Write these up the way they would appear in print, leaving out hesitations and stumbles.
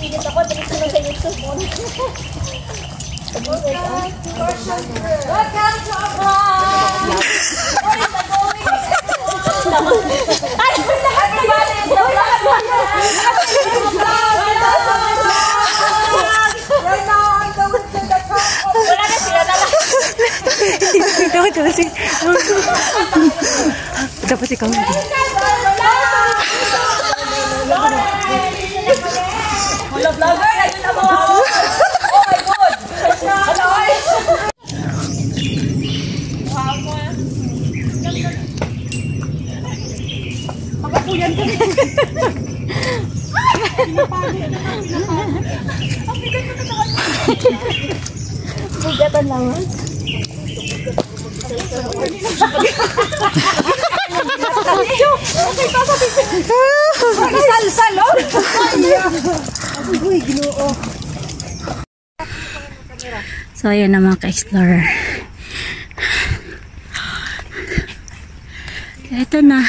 Naginit ako, dito na sa YouTube mo. Welcome to our vlog! What is the going? Everybody is the vlog! Right now, I'm going to the top of... Wala na sila na lang. Dapat ikaw. Hello, vlogger! Ayun na mo! Oh my God! Hello! Pagkapuyan ka rin. Bugatan lang. Sal-sal, oh! So, ayan na mga ka-explorer. Ito na.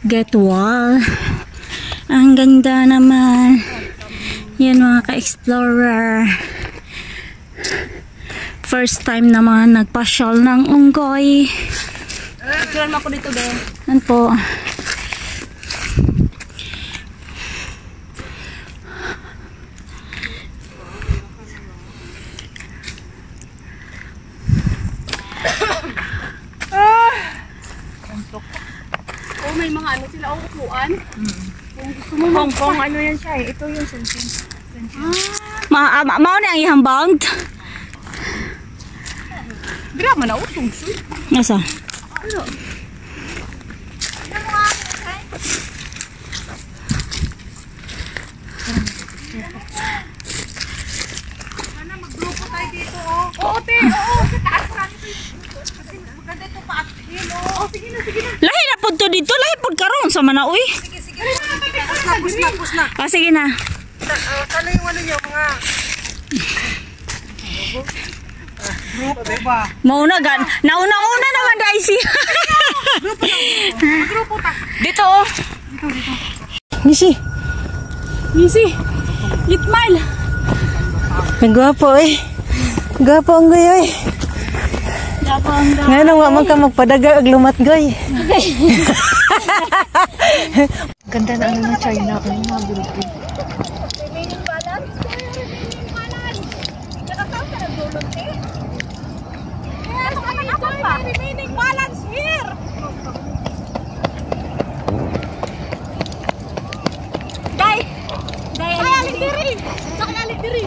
Get wall. Ang ganda naman. Yan mga ka-explorer. First time naman nagpasyal ng unggoy. Picture mo ako dito, be. Yan po. Oh, may mga ano sila, upuan. Kung gusto mo Hong Kong, ano yan siya eh. Ito yung Shenzhen. Mao na ang ihang bound. Gra man na utong suy. Nasa? Ano? Sana maggrupo tayo dito, oh. Oo, te. Oo, sa taas marami tayo. Kasi maganda ito pa-uphill, oh. Oh, sige na, sige na. Lahi na po to dito. Lahi po karoon sa Manaoy. Sige, sige. Pus na. Ah, sige na. Sana yung ano nyo, mga... Grupo ba? Mauna gan. Nauna-una naman Daisy. Grupo ta. Dito oh. Dito. Misi. Litmal. Ang gwapo eh. Gwapo ang goy. Ngayon nga man ka magpadaga ag lumat goy. Ganda na ang China ang mga grupo. Remaining balance. Nakasama ka ng dulong, eh? Yes, remaining balance here. Day, alit diri. Sakit alit diri.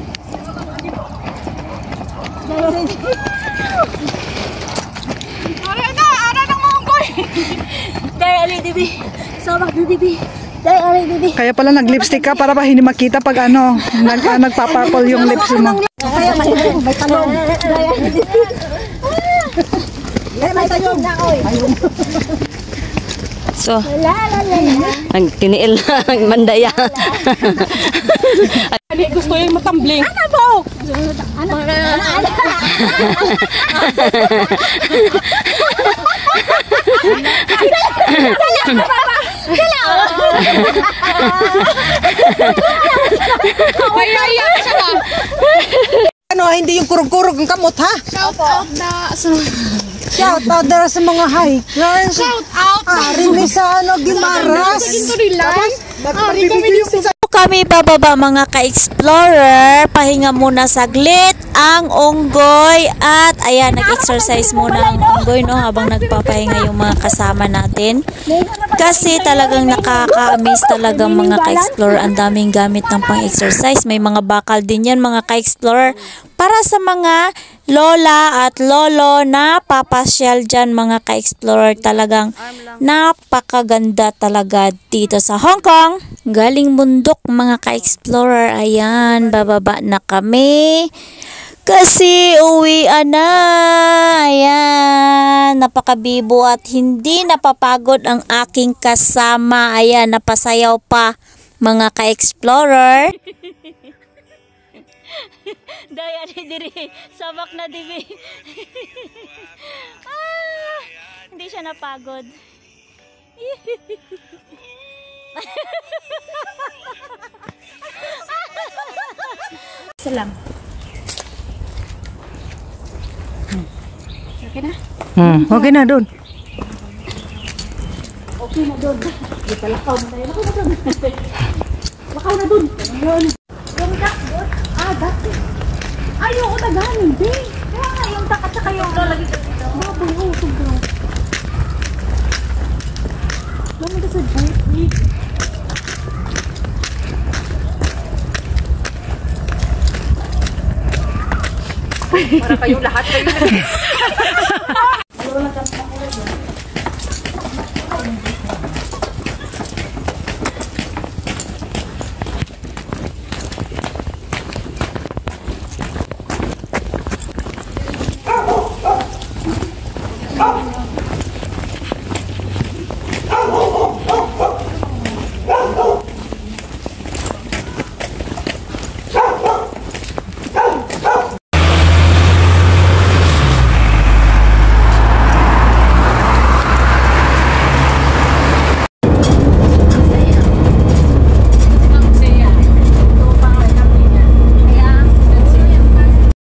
Ara nang monggoy. Day, alit diri. Sabak na diri. Day, alit diri. Kaya pala nag-lipstick ka para ba hindi makita pag ano, nagpapapol yung lips mo. Kaya may talong. Day, alit diri. May talong na, oy. So, ang tiniil na ang mandaya. Gusto yung matambling. Ano po? Ano? Ano, hindi yung kurog-kurog ng kamot ha? Shout out na Shout out na sa mga hikers. Shout out na Rin sa ano, Gimaras. Kami bababa mga ka-explorer, pahinga muna saglit ang unggoy at ayan, nag-exercise muna ang unggoy no, habang nagpapahinga yung mga kasama natin kasi talagang nakaka-amaze talagang mga ka-explorer, ang daming gamit ng pang-exercise, may mga bakal din yan mga ka-explorer para sa mga lola at lolo na papasyal dyan mga ka-explorer. Talagang napakaganda talaga dito sa Hong Kong. Galing bundok mga ka-explorer. Ayan, bababa na kami kasi uwian na. Ayan, napakabibo at hindi napapagod ang aking kasama. Ayan, napasayaw pa mga ka-explorer. Daya ni diri, sabak na dibi. Hindi siya napagod. Salam. Okay na? Okay na doon. Okay na doon. Di pa lakaw na tayo. Lakaw na doon. Lakaw na doon. Yung duck doon. Duck. Ayoko na ganin, be. Kaya nga yung duck at saka yung lalagay ka dito. Baboy, sobrang. Lama ka sa buhay. Para kayong lahat kayo.